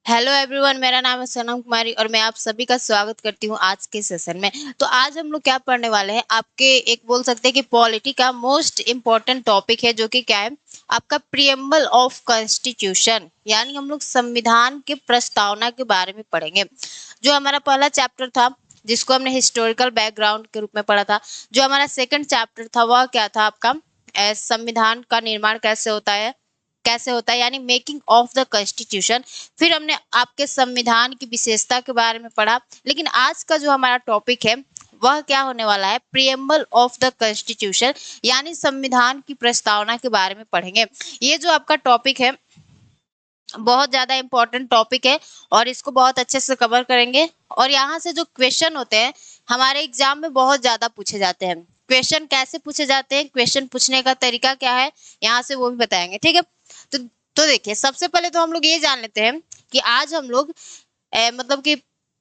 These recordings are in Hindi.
हेलो एवरीवन, मेरा नाम है सनम कुमारी और मैं आप सभी का स्वागत करती हूँ आज के सेशन में। तो आज हम लोग क्या पढ़ने वाले हैं, आपके एक बोल सकते हैं कि पॉलिटी का मोस्ट इम्पोर्टेंट टॉपिक है, जो कि क्या है, आपका प्रियम्बल ऑफ कॉन्स्टिट्यूशन, यानी हम लोग संविधान के प्रस्तावना के बारे में पढ़ेंगे। जो हमारा पहला चैप्टर था, जिसको हमने हिस्टोरिकल बैकग्राउंड के रूप में पढ़ा था, जो हमारा सेकंड चैप्टर था वह क्या था आपका, संविधान का निर्माण कैसे होता है यानी मेकिंग ऑफ द कॉन्स्टिट्यूशन। फिर हमने आपके संविधान की विशेषता के बारे में पढ़ा। लेकिन आज का जो हमारा टॉपिक है वह क्या होने वाला है, प्रियम्बल ऑफ द कॉन्स्टिट्यूशन, यानी संविधान की प्रस्तावना के बारे में पढ़ेंगे। ये जो आपका टॉपिक है बहुत ज्यादा इंपॉर्टेंट टॉपिक है और इसको बहुत अच्छे से कवर करेंगे। और यहाँ से जो क्वेश्चन होते हैं हमारे एग्जाम में बहुत ज्यादा पूछे जाते हैं। क्वेश्चन कैसे पूछे जाते हैं, क्वेश्चन पूछने का तरीका क्या है, यहाँ से वो भी बताएंगे, ठीक है। तो तो देखिए, सबसे पहले तो हम लोग ये जान लेते हैं कि आज हम लोग मतलब कि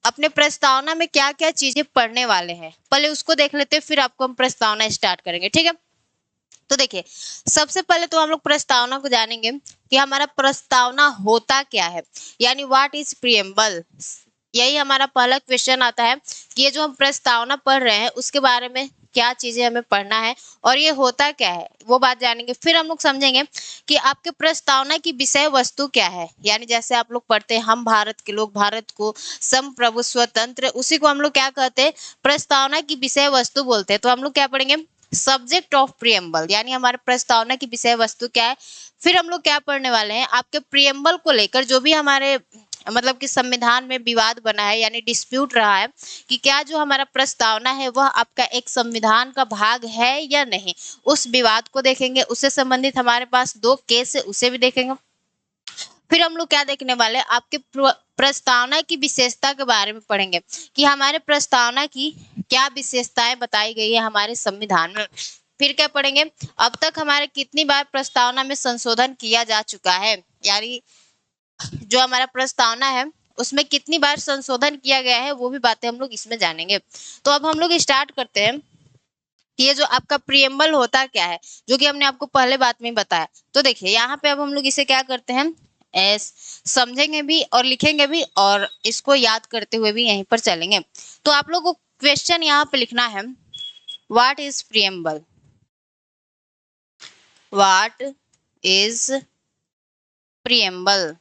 अपने प्रस्तावना में क्या क्या चीजें पढ़ने वाले हैं। पहले उसको देख लेते हैं, फिर आपको हम प्रस्तावना स्टार्ट करेंगे, ठीक है। तो देखिए, सबसे पहले तो हम लोग प्रस्तावना को जानेंगे कि हमारा प्रस्तावना होता क्या है, यानी व्हाट इज प्रियम्बल। यही हमारा पहला क्वेश्चन आता है कि ये जो हम प्रस्तावना पढ़ रहे हैं उसके बारे में क्या चीजें हमें पढ़ना है और ये होता क्या है, वो बात जानेंगे। फिर हम लोग समझेंगे कि आपके प्रस्तावना की विषय वस्तु क्या है, यानी जैसे आप लोग पढ़ते हैं हम भारत के लोग, भारत को संप्रभुत्व तंत्र, उसी को हम लोग क्या कहते हैं, प्रस्तावना की विषय वस्तु बोलते हैं। तो हम लोग क्या पढ़ेंगे, सब्जेक्ट ऑफ प्रियम्बल, यानी हमारे प्रस्तावना की विषय वस्तु क्या है। फिर हम लोग क्या पढ़ने वाले हैं, आपके प्रियम्बल को लेकर जो भी हमारे मतलब कि संविधान में विवाद बना है, यानी डिस्प्यूट रहा है कि क्या जो हमारा प्रस्तावना है वह आपका एक संविधान का भाग है या नहीं, उस विवाद को देखेंगे। उससे संबंधित हमारे पास 2 केस है, उसे भी देखेंगे। फिर हम लोग क्या देखने वाले हैं, आपके प्रस्तावना की विशेषता के बारे में पढ़ेंगे कि हमारे प्रस्तावना की क्या विशेषताएं बताई गई है हमारे संविधान में। फिर क्या पढ़ेंगे, अब तक हमारे कितनी बार प्रस्तावना में संशोधन किया जा चुका है, यानी जो हमारा प्रस्तावना है उसमें कितनी बार संशोधन किया गया है, वो भी बातें हम लोग इसमें जानेंगे। तो अब हम लोग स्टार्ट करते हैं कि ये जो आपका प्रियम्बल होता क्या है, जो कि हमने आपको पहले बात में बताया। तो देखिए, यहाँ पे अब हम लोग इसे क्या करते हैं, एस समझेंगे भी और लिखेंगे भी और इसको याद करते हुए भी यहीं पर चलेंगे। तो आप लोग को क्वेश्चन यहाँ पे लिखना है, what is preamble, what is preamble,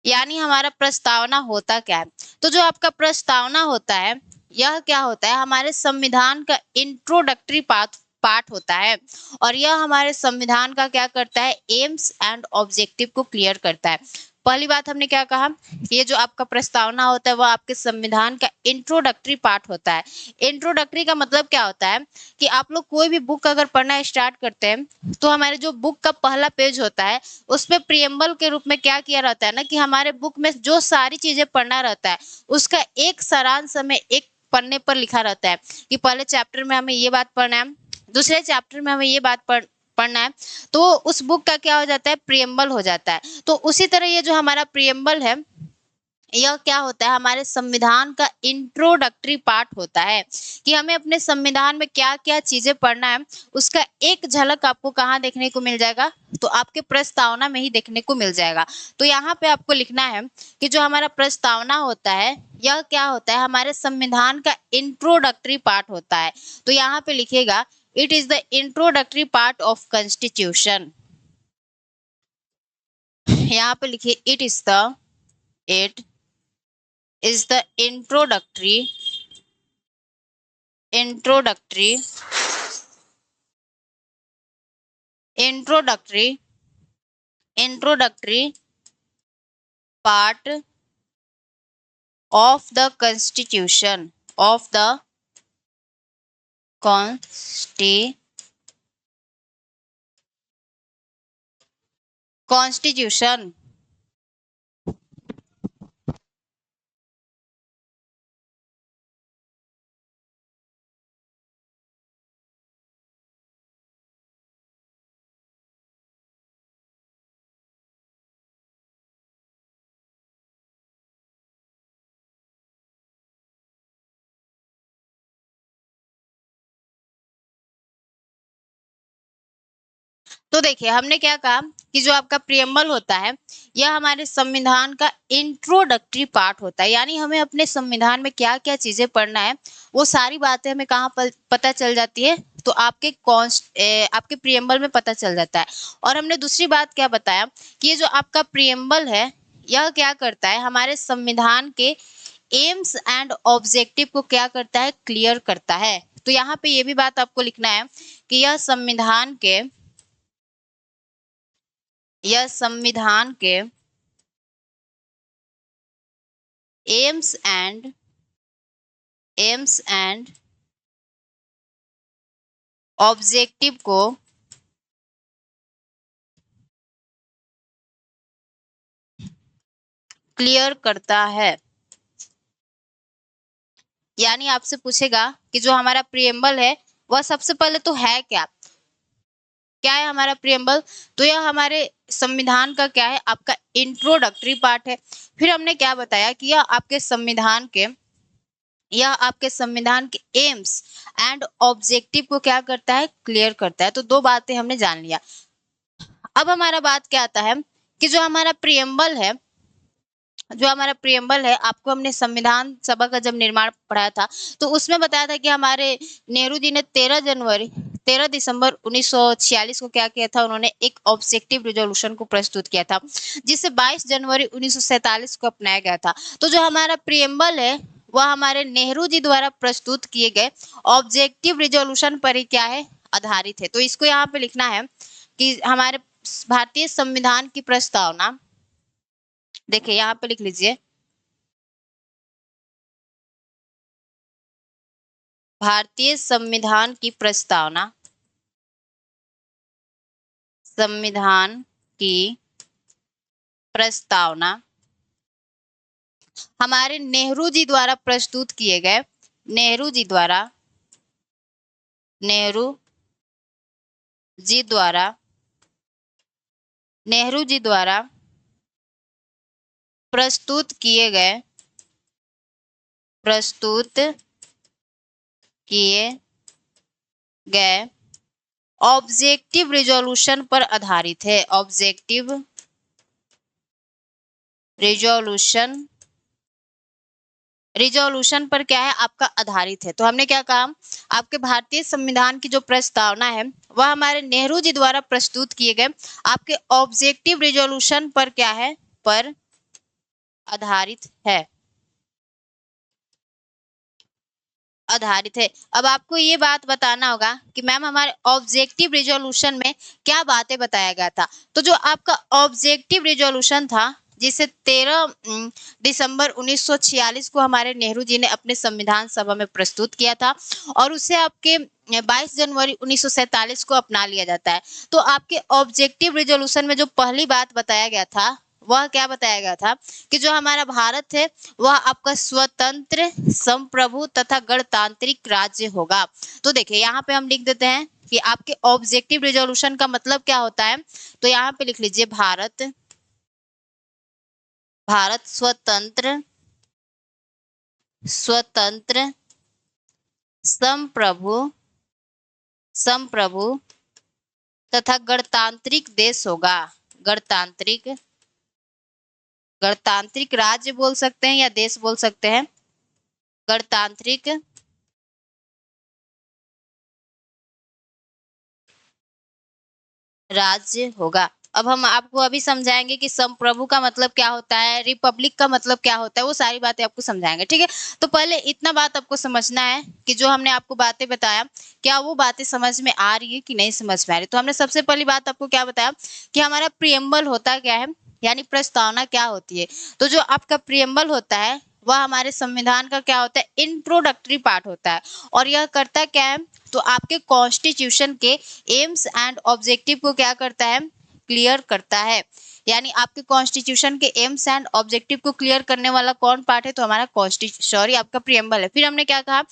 यानी हमारा प्रस्तावना होता क्या है। तो जो आपका प्रस्तावना होता है, यह क्या होता है, हमारे संविधान का इंट्रोडक्टरी पार्ट होता है। और यह हमारे संविधान का क्या करता है, एम्स एंड ऑब्जेक्टिव को क्लियर करता है। पहली बात हमने क्या कहा, ये जो आपका प्रस्तावना होता है वह आपके संविधान का इंट्रोडक्टरी पार्ट होता है। इंट्रोडक्टरी का मतलब क्या होता है कि आप लोग कोई भी बुक अगर पढ़ना स्टार्ट करते हैं तो हमारे जो बुक का पहला पेज होता है उस पे प्रियम्बल के रूप में क्या किया रहता है ना, कि हमारे बुक में जो सारी चीजें पढ़ना रहता है उसका एक सारांश हमें एक पन्ने पर लिखा रहता है कि पहले चैप्टर में हमें ये बात पढ़ना है, दूसरे चैप्टर में हमें ये बात पढ़ना है। तो उस बुक का क्या हो जाता है, प्रियम्बल हो जाता है। तो उसी तरह ये जो हमारा प्रियम्बल है, यह क्या होता है, हमारे संविधान का इंट्रोडक्टरी पार्ट होता है कि हमें अपने संविधान में क्या क्या चीजें पढ़ना है, उसका एक झलक आपको कहाँ देखने को मिल जाएगा, तो आपके प्रस्तावना में ही देखने को मिल जाएगा। तो यहाँ पे आपको लिखना है कि जो हमारा प्रस्तावना होता है यह क्या होता है, हमारे संविधान का इंट्रोडक्टरी पार्ट होता है। तो यहाँ पे लिखिएगा, it is the introductory part of constitution. यहाँ पे लिखिए, it is the introductory introductory introductory part of the consti constitution। तो देखिए हमने क्या कहा कि जो आपका प्रियम्बल होता है यह हमारे संविधान का इंट्रोडक्टरी पार्ट होता है, यानी हमें अपने संविधान में क्या क्या चीजें पढ़ना है वो सारी बातें हमें कहाँ पर पता चल जाती है, तो आपके प्रियम्बल में पता चल जाता है। और हमने दूसरी बात क्या बताया कि ये जो आपका प्रियम्बल है यह क्या करता है, हमारे संविधान के एम्स एंड ऑब्जेक्टिव को क्या करता है, क्लियर करता है। तो यहाँ पे ये भी बात आपको लिखना है कि यह संविधान के एम्स एंड ऑब्जेक्टिव को क्लियर करता है। यानी आपसे पूछेगा कि जो हमारा प्रियम्बल है वह सबसे पहले तो है क्या, क्या है हमारा प्रियम्बल, तो यह हमारे संविधान का क्या है, आपका इंट्रोडक्टरी पार्ट है। फिर हमने क्या बताया कि यह आपके संविधान के एम्स एंड ऑब्जेक्टिव को क्या करता है, क्लियर करता है। तो दो बातें हमने जान लिया। अब हमारा बात क्या आता है कि जो हमारा प्रियम्बल है आपको हमने संविधान सभा का जब निर्माण पढ़ाया था तो उसमें बताया था कि हमारे नेहरू जी ने 13 दिसंबर 1946 को क्या किया था, उन्होंने एक ऑब्जेक्टिव रिजोल्यूशन को प्रस्तुत किया था जिसे 22 जनवरी 1947 को अपनाया गया था। तो जो हमारा प्रियम्बल है वह हमारे नेहरू जी द्वारा प्रस्तुत किए गए ऑब्जेक्टिव रिजोल्यूशन पर ही क्या है, आधारित है। तो इसको यहाँ पे लिखना है कि हमारे भारतीय संविधान की प्रस्तावना, देखिए यहाँ पे लिख लीजिए, भारतीय संविधान की प्रस्तावना हमारे नेहरू जी द्वारा प्रस्तुत किए गए ऑब्जेक्टिव रिजोल्यूशन पर आधारित है। रिजोल्यूशन पर क्या है, आपका आधारित है। तो हमने क्या कहा, आपके भारतीय संविधान की जो प्रस्तावना है वह हमारे नेहरू जी द्वारा प्रस्तुत किए गए आपके ऑब्जेक्टिव रिजोल्यूशन पर क्या है, पर आधारित है। अब आपको ये बात बताना होगा कि मैम हमारे ऑब्जेक्टिव रिजोल्यूशन में क्या बातें बताया गया था। तो जो आपका ऑब्जेक्टिव रिजोल्यूशन था जिसे 13 दिसंबर 1946 को हमारे नेहरू जी ने अपने संविधान सभा में प्रस्तुत किया था और उसे आपके 22 जनवरी 1947 को अपना लिया जाता है। तो आपके ऑब्जेक्टिव रिजोल्यूशन में जो पहली बात बताया गया था वह क्या बताया गया था कि जो हमारा भारत है वह आपका स्वतंत्र, संप्रभु तथा गणतांत्रिक राज्य होगा। तो देखिए यहाँ पे हम लिख देते हैं कि आपके ऑब्जेक्टिव रिजोल्यूशन का मतलब क्या होता है। तो यहाँ पे लिख लीजिए भारत स्वतंत्र संप्रभु तथा गणतांत्रिक देश होगा। गणतांत्रिक राज्य बोल सकते हैं या देश बोल सकते हैं, गणतांत्रिक राज्य होगा। अब हम आपको अभी समझाएंगे कि संप्रभु का मतलब क्या होता है, रिपब्लिक का मतलब क्या होता है, वो सारी बातें आपको समझाएंगे, ठीक है। तो पहले इतना बात आपको समझना है कि जो हमने आपको बातें बताया क्या वो बातें समझ में आ रही है कि नहीं समझ में आ रही। तो हमने सबसे पहली बात आपको क्या बताया कि हमारा प्रियम्बल होता क्या है, यानी प्रस्तावना क्या होती है। तो जो आपका प्रियम्बल होता है वह हमारे संविधान का क्या होता है, इंट्रोडक्टरी पार्ट होता है। और यह करता क्या है, तो आपके कॉन्स्टिट्यूशन के एम्स एंड ऑब्जेक्टिव को क्या करता है, क्लियर करता है। यानी आपके कॉन्स्टिट्यूशन के एम्स एंड ऑब्जेक्टिव को क्लियर करने वाला कौन पार्ट है, तो हमारा आपका प्रियम्बल है। फिर हमने क्या कहा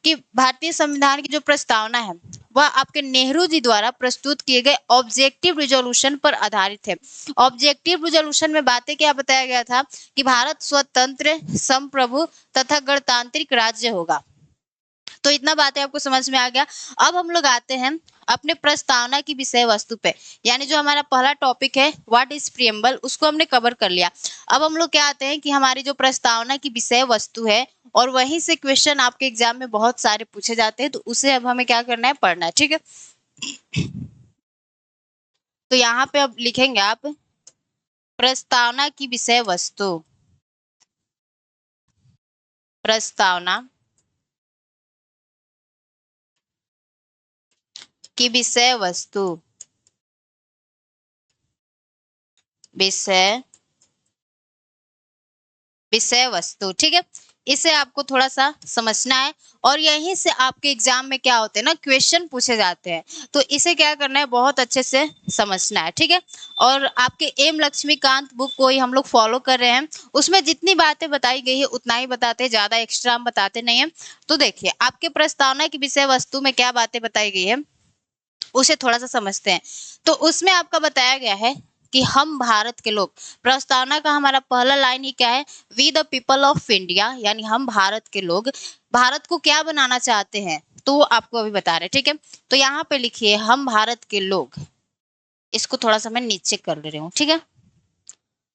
कि भारतीय संविधान की जो प्रस्तावना है वह आपके नेहरू जी द्वारा प्रस्तुत किए गए ऑब्जेक्टिव रिजोल्यूशन पर आधारित है। ऑब्जेक्टिव रिजोल्यूशन में बातें क्या बताया गया था कि भारत स्वतंत्र, संप्रभु तथा गणतांत्रिक राज्य होगा। तो इतना बातें आपको समझ में आ गया। अब हम लोग आते हैं अपने प्रस्तावना की विषय वस्तु पे, यानी जो हमारा पहला टॉपिक है व्हाट इज प्रियम्बल, उसको हमने कवर कर लिया। अब हम लोग क्या आते हैं कि हमारी जो प्रस्तावना की विषय वस्तु है, और वहीं से क्वेश्चन आपके एग्जाम में बहुत सारे पूछे जाते हैं, तो उसे अब हमें क्या करना है, पढ़ना है, ठीक है। तो यहाँ पे अब लिखेंगे आप प्रस्तावना की विषय वस्तु, प्रस्तावना की विषय वस्तु, विषय विषय वस्तु, ठीक है। इसे आपको थोड़ा सा समझना है, और यहीं से आपके एग्जाम में क्या होते हैं ना, क्वेश्चन पूछे जाते हैं, तो इसे क्या करना है, बहुत अच्छे से समझना है, ठीक है। और आपके एम लक्ष्मीकांत बुक को ही हम लोग फॉलो कर रहे हैं, उसमें जितनी बातें बताई गई है उतना ही बताते हैं, ज्यादा एक्स्ट्रा हम बताते नहीं है। तो देखिए आपके प्रस्तावना की विषय वस्तु में क्या बातें बताई गई है, उसे थोड़ा सा समझते हैं। तो उसमें आपका बताया गया है कि हम भारत के लोग, प्रस्तावना का हमारा पहला लाइन ही क्या है, we the people of India, यानी हम भारत के लोग भारत को क्या बनाना चाहते हैं, तो वो आपको अभी बता रहे, ठीक है। तो यहाँ पे लिखिए हम भारत के लोग, इसको थोड़ा सा मैं नीचे कर ले रही हूँ, ठीक है।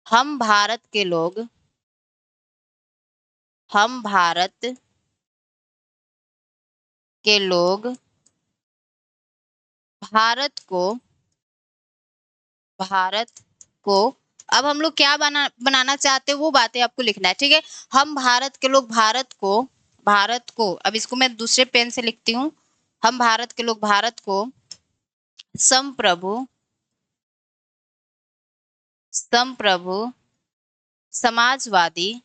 हम भारत के लोग, हम भारत के लोग भारत को, भारत को अब हम लोग क्या बनाना चाहते हैं, वो बातें आपको लिखना है, ठीक है। हम भारत के लोग भारत को, भारत को अब इसको मैं दूसरे पेन से लिखती हूँ, हम भारत के लोग भारत को संप्रभु, संप्रभु समाजवादी,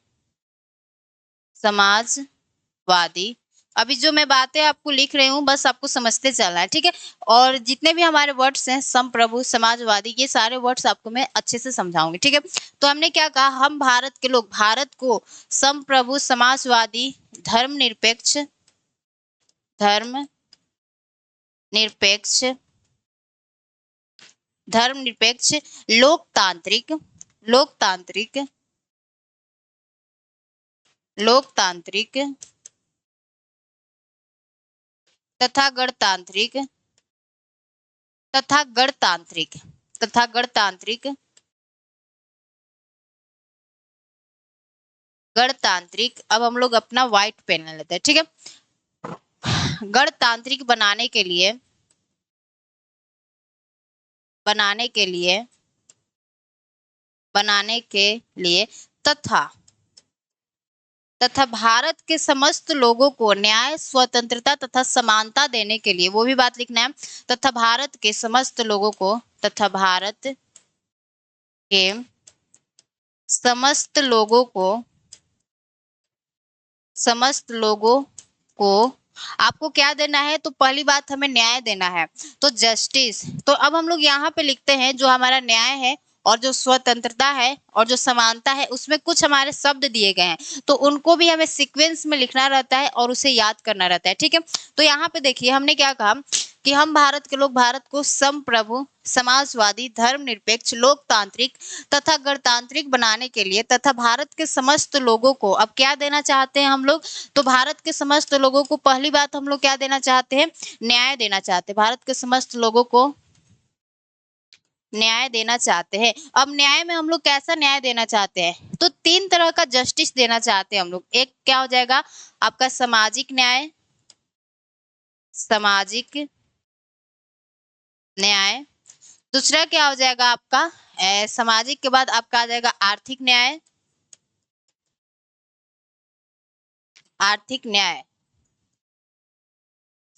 समाजवादी, अभी जो मैं बातें आपको लिख रही हूँ बस आपको समझते चलना है, ठीक है। और जितने भी हमारे वर्ड्स हैं संप्रभु, समाजवादी, ये सारे वर्ड्स आपको मैं अच्छे से समझाऊंगी, ठीक है। तो हमने क्या कहा, हम भारत के लोग भारत को संप्रभु, समाजवादी, धर्मनिरपेक्ष, धर्मनिरपेक्ष, धर्मनिरपेक्ष, लोकतांत्रिक, लोकतांत्रिक, लोकतांत्रिक तथा गणतांत्रिक, तथा गणतांत्रिक, तथा गणतांत्रिक, गणतांत्रिक। अब हम लोग अपना व्हाइट पेन लेते हैं, ठीक है। गणतांत्रिक बनाने के लिए, बनाने के लिए, बनाने के लिए तथा, तथा भारत के समस्त लोगों को न्याय, स्वतंत्रता तथा समानता देने के लिए, वो भी बात लिखना है, तथा भारत के समस्त लोगों को, तथा भारत के समस्त लोगों को, समस्त लोगों को आपको क्या देना है, तो पहली बात हमें न्याय देना है, तो जस्टिस। तो अब हम लोग यहाँ पे लिखते हैं जो हमारा न्याय है और जो स्वतंत्रता है और जो समानता है, उसमें कुछ हमारे शब्द दिए गए हैं, तो उनको भी हमें सीक्वेंस में लिखना रहता है और उसे याद करना रहता है, ठीक है। तो यहाँ पे देखिए हमने क्या कहा कि हम भारत के लोग भारत को संप्रभु, समाजवादी, धर्मनिरपेक्ष, लोकतांत्रिक तथा गणतांत्रिक बनाने के लिए तथा भारत के समस्त लोगों को अब क्या देना चाहते हैं हम लोग, तो भारत के समस्त लोगों को पहली बात हम लोग क्या देना चाहते हैं, न्याय देना चाहते हैं, भारत के समस्त लोगों को न्याय देना चाहते हैं। अब न्याय में हम लोग कैसा न्याय देना चाहते हैं, तो तीन तरह का जस्टिस देना चाहते हैं हम लोग। एक क्या हो जाएगा आपका सामाजिक न्याय, सामाजिक न्याय। दूसरा क्या हो जाएगा आपका सामाजिक के बाद आपका आ जाएगा आर्थिक न्याय, आर्थिक न्याय,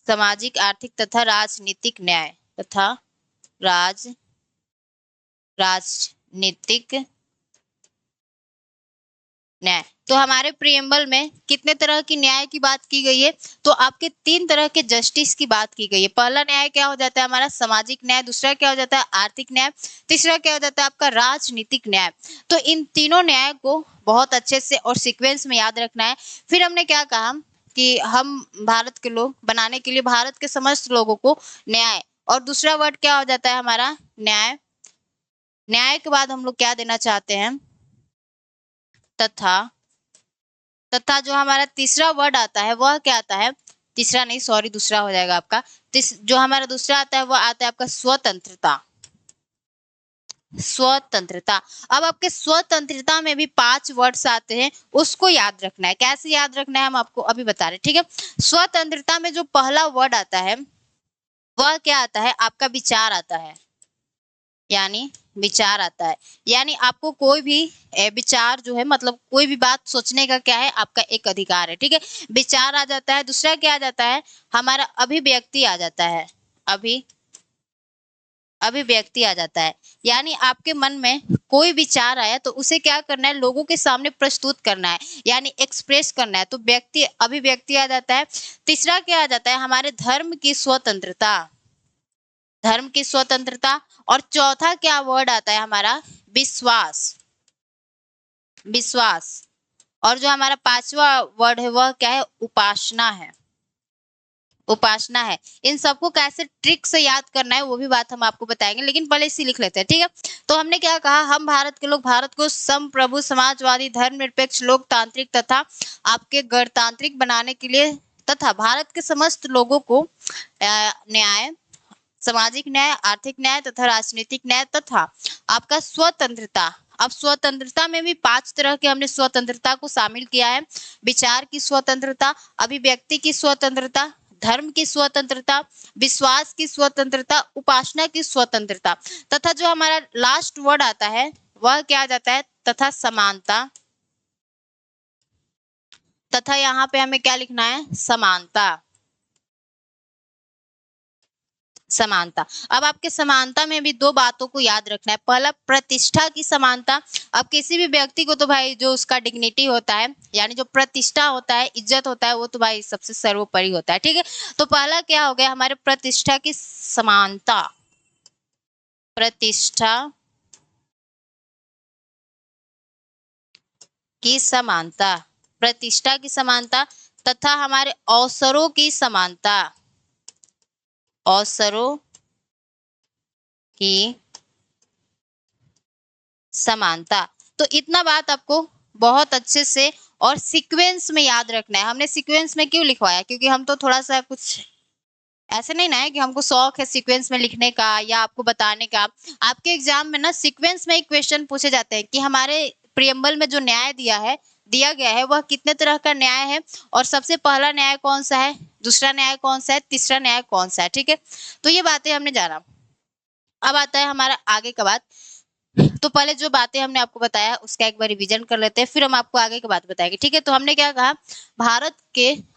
सामाजिक, आर्थिक तथा राजनीतिक न्याय, तथा राजनीतिक न्याय। तो हमारे प्रियम्बल में कितने तरह की न्याय की बात की गई है, तो आपके तीन तरह के जस्टिस की बात की गई है। पहला न्याय क्या हो जाता है हमारा सामाजिक न्याय, दूसरा क्या हो जाता है आर्थिक न्याय, तीसरा क्या हो जाता है आपका राजनीतिक न्याय। तो इन तीनों न्याय को बहुत अच्छे से और सीक्वेंस में याद रखना है। फिर हमने क्या कहा कि हम भारत के लोग बनाने के लिए भारत के समस्त लोगों को न्याय, और दूसरा वर्ड क्या हो जाता है हमारा न्याय, न्याय के बाद हम लोग क्या देना चाहते हैं, तथा, तथा जो हमारा तीसरा वर्ड आता है वह क्या आता है, तीसरा नहीं, सॉरी, दूसरा हो जाएगा आपका। जो हमारा दूसरा आता है वो आता है आपका स्वतंत्रता। स्वतंत्रता। अब आपके स्वतंत्रता में भी 5 वर्ड्स आते हैं, उसको याद रखना है। कैसे याद रखना है हम आपको अभी बता रहे हैं, ठीक है। स्वतंत्रता में जो पहला वर्ड आता है वह क्या आता है, आपका विचार आता है। यानी विचार आता है, यानी आपको कोई भी विचार जो है, मतलब कोई भी बात सोचने का क्या है, आपका एक अधिकार है, ठीक है। विचार आ जाता है। दूसरा क्या आ जाता है, हमारा अभिव्यक्ति आ जाता है। अभिव्यक्ति आ जाता है, यानी आपके मन में कोई विचार आया तो उसे क्या करना है, लोगों के सामने प्रस्तुत करना है, यानी एक्सप्रेस करना है, तो व्यक्ति अभिव्यक्ति आ जाता है। तीसरा क्या आ जाता है, हमारे धर्म की स्वतंत्रता। धर्म की स्वतंत्रता। और चौथा क्या वर्ड आता है हमारा, विश्वास। विश्वास। और जो हमारा पांचवा वर्ड है वह क्या है, उपासना है। उपासना है। इन सबको कैसे ट्रिक से याद करना है वो भी बात हम आपको बताएंगे, लेकिन पहले इसी लिख लेते हैं, ठीक है। तो हमने क्या कहा, हम भारत के लोग भारत को संप्रभु, समाजवादी, धर्मनिरपेक्ष, लोकतांत्रिक तथा आपके गणतांत्रिक बनाने के लिए तथा भारत के समस्त लोगों को न्याय, सामाजिक न्याय, आर्थिक न्याय तथा राजनीतिक न्याय तथा आपका स्वतंत्रता। अब स्वतंत्रता में भी 5 तरह के हमने स्वतंत्रता को शामिल किया है। विचार की स्वतंत्रता, अभिव्यक्ति की स्वतंत्रता, धर्म की स्वतंत्रता, विश्वास की स्वतंत्रता, उपासना की स्वतंत्रता, तथा जो हमारा लास्ट वर्ड आता है वह क्या आ जाता है, तथा समानता। तथा यहाँ पे हमें क्या लिखना है, समानता। समानता। अब आपके समानता में भी 2 बातों को याद रखना है। पहला, प्रतिष्ठा की समानता। अब किसी भी व्यक्ति को तो भाई जो उसका डिग्निटी होता है, यानी जो प्रतिष्ठा होता है, इज्जत होता है, वो तो भाई सबसे सर्वोपरि होता है, ठीक है। तो पहला क्या हो गया, हमारे प्रतिष्ठा की समानता। प्रतिष्ठा की समानता। प्रतिष्ठा की समानता तथा हमारे अवसरों की समानता। अवसरों की समानता। तो इतना बात आपको बहुत अच्छे से और सीक्वेंस में याद रखना है। हमने सीक्वेंस में क्यों लिखवाया, क्योंकि हम तो थोड़ा सा कुछ ऐसे नहीं ना है कि हमको शौक है सीक्वेंस में लिखने का या आपको बताने का। आपके एग्जाम में ना सीक्वेंस में एक क्वेश्चन पूछे जाते हैं कि हमारे प्रियम्बल में जो न्याय दिया गया है वह कितने तरह का न्याय है, और सबसे पहला न्याय कौन सा है, दूसरा न्याय कौन सा है, तीसरा न्याय कौन सा है, ठीक है। तो ये बातें हमने जाना। अब आता है हमारा आगे का बात। तो पहले जो बातें हमने आपको बताया उसका एक बार रिवीजन कर लेते हैं, फिर हम आपको आगे की बात बताएंगे, ठीक है। तो हमने क्या कहा,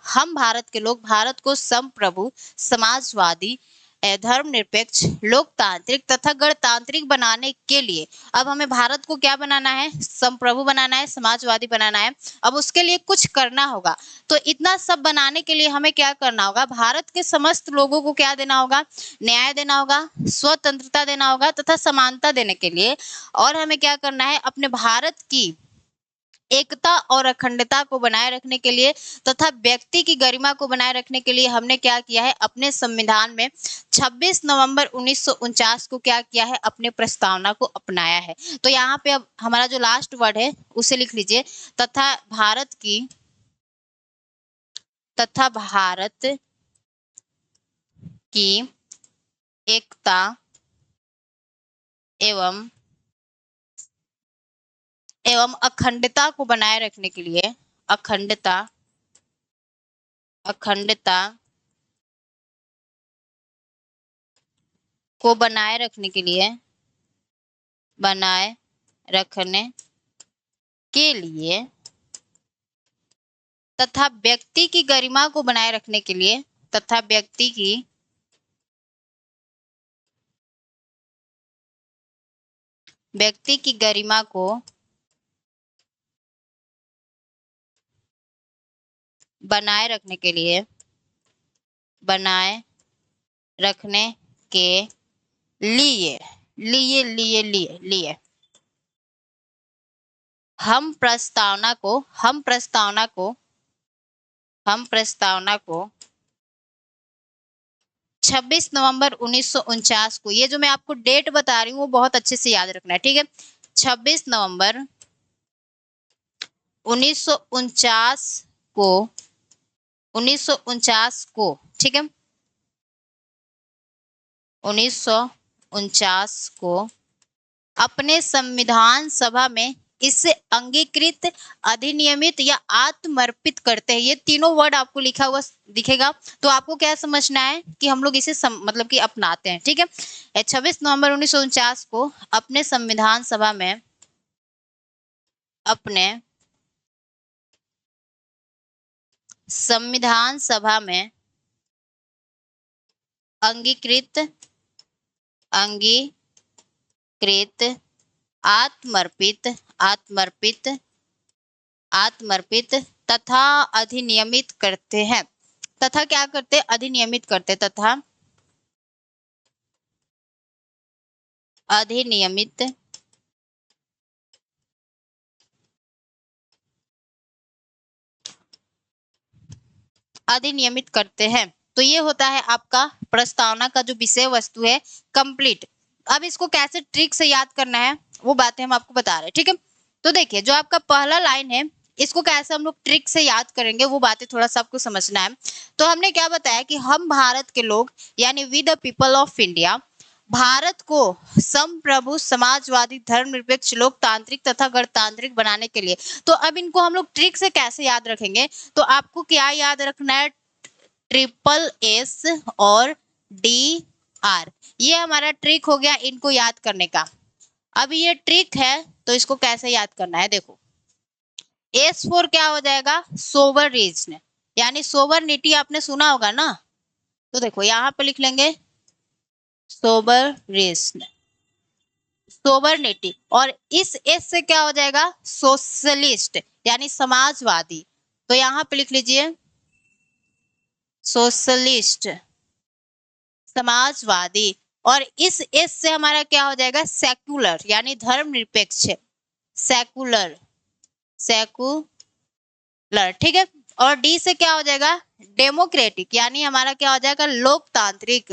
हम भारत के लोग भारत को संप्रभु, समाजवादी, धर्मनिरपेक्ष, लोकतांत्रिक तथा गणतांत्रिक बनाने के लिए अब हमें भारत को क्या बनाना है, संप्रभु बनाना है, समाजवादी बनाना है। अब उसके लिए कुछ करना होगा। तो इतना सब बनाने के लिए हमें क्या करना होगा, भारत के समस्त लोगों को क्या देना होगा, न्याय देना होगा, स्वतंत्रता देना होगा तथा समानता देने के लिए। और हमें क्या करना है, अपने भारत की एकता और अखंडता को बनाए रखने के लिए तथा व्यक्ति की गरिमा को बनाए रखने के लिए हमने क्या किया है, अपने संविधान में 26 नवंबर 1949 को क्या किया है, अपने प्रस्तावना को अपनाया है। तो यहाँ पे अब हमारा जो लास्ट वर्ड है उसे लिख लीजिए, तथा भारत की एकता एवं अखंडता को बनाए रखने के लिए, अखंडता को बनाए रखने के लिए, बनाए रखने के लिए तथा व्यक्ति की गरिमा को बनाए रखने के लिए, तथा व्यक्ति की गरिमा को बनाए रखने के लिए, बनाए रखने के लिए लिए लिए लिए लिए हम प्रस्तावना को 26 नवंबर 1949 को, ये जो मैं आपको डेट बता रही हूँ वो बहुत अच्छे से याद रखना है, ठीक है। 26 नवंबर 1949 को 1949 को, ठीक है, 1949 को अपने संविधान सभा में इससे अंगीकृत, अधिनियमित या आत्मर्पित करते हैं। ये तीनों वर्ड आपको लिखा हुआ दिखेगा, तो आपको क्या समझना है कि हम लोग इसे मतलब कि अपनाते हैं, ठीक है। 26 नवंबर 1949 को अपने संविधान सभा में, अपने संविधान सभा में अंगीकृत, आत्मर्पित, तथा अधिनियमित करते हैं। तथा क्या करते, अधिनियमित करते, तथा अधिनियमित करते हैं। तो ये होता है आपका प्रस्तावना का जो विषय वस्तु है कंप्लीट। अब इसको कैसे ट्रिक से याद करना है वो बातें हम आपको बता रहे हैं, ठीक है। तो देखिए, जो आपका पहला लाइन है इसको कैसे हम लोग ट्रिक से याद करेंगे वो बातें थोड़ा सा आपको समझना है। तो हमने क्या बताया कि हम भारत के लोग यानी we the people of India Bharat को संप्रभु, समाजवादी, धर्मनिरपेक्ष, लोकतांत्रिक तथा गणतांत्रिक बनाने के लिए। तो अब इनको हम लोग ट्रिक से कैसे याद रखेंगे, तो आपको क्या याद रखना है, SSS और DR, ये हमारा ट्रिक हो गया इनको याद करने का। अब ये ट्रिक है तो इसको कैसे याद करना है, देखो S4 क्या हो जाएगा, सोवरेनिटी, यानी सोवरेनिटी आपने सुना होगा ना, तो देखो यहाँ पे लिख लेंगे सोवरेनिटी, और इस S से क्या हो जाएगा, सोशलिस्ट, यानी समाजवादी। तो यहाँ पे लिख लीजिए सोशलिस्ट, समाजवादी, और इस S से हमारा क्या हो जाएगा, सेक्युलर, यानी धर्मनिरपेक्ष, सेक्युलर, ठीक है। और D से क्या हो जाएगा, डेमोक्रेटिक, यानी हमारा क्या हो जाएगा, लोकतांत्रिक।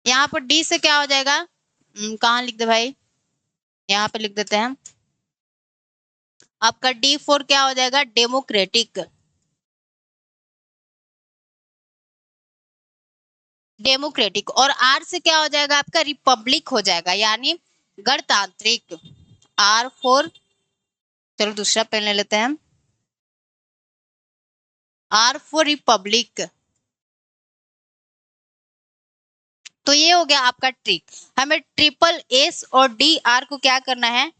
यहाँ पर D से क्या हो जाएगा, कहाँ लिख दे भाई, यहाँ पे लिख देते हैं, आपका D4 क्या हो जाएगा, डेमोक्रेटिक, और R से क्या हो जाएगा आपका, रिपब्लिक हो जाएगा, यानी गणतांत्रिक, R4, चलो दूसरा पेन ले लेते हैं, R4 रिपब्लिक। तो ये हो गया आपका ट्रिक। हमें SSS और DR को क्या करना है,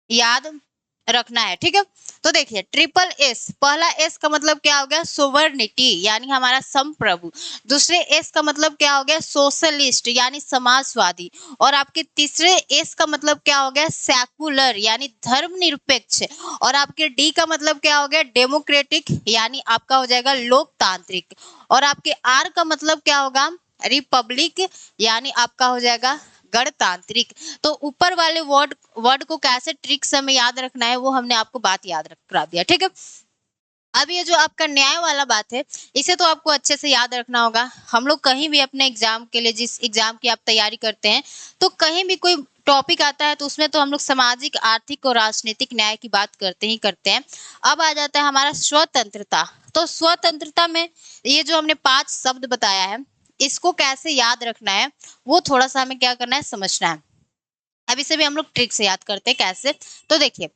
याद रखना है, ठीक है। तो देखिए SSS, पहला S का मतलब क्या हो गया, सोवरेनिटी, यानी हमारा संप्रभु। दूसरे S का मतलब क्या हो गया, सोशलिस्ट, यानी समाजवादी। और आपके तीसरे S का मतलब क्या हो गया, सेकुलर, यानी धर्मनिरपेक्ष। और आपके D का मतलब क्या हो गया, डेमोक्रेटिक, यानी आपका हो जाएगा लोकतांत्रिक। और आपके R का मतलब क्या होगा, रिपब्लिक, यानी आपका हो जाएगा गणतांत्रिक। तो ऊपर वाले वर्ड को कैसे ट्रिक से हमें याद रखना है वो हमने आपको बात याद करा दिया, ठीक है। अब ये जो आपका न्याय वाला बात है इसे तो आपको अच्छे से याद रखना होगा। हम लोग कहीं भी अपने एग्जाम के लिए, जिस एग्जाम की आप तैयारी करते हैं, तो कहीं भी कोई टॉपिक आता है तो उसमें तो हम लोग सामाजिक, आर्थिक और राजनीतिक न्याय की बात करते ही करते हैं। अब आ जाता है हमारा स्वतंत्रता। तो स्वतंत्रता में ये जो हमने 5 शब्द बताया है इसको कैसे याद रखना है वो थोड़ा सा हमें क्या करना है, समझना है। अब इसे भी हम लोग ट्रिक से याद करते हैं, कैसे, तो देखिए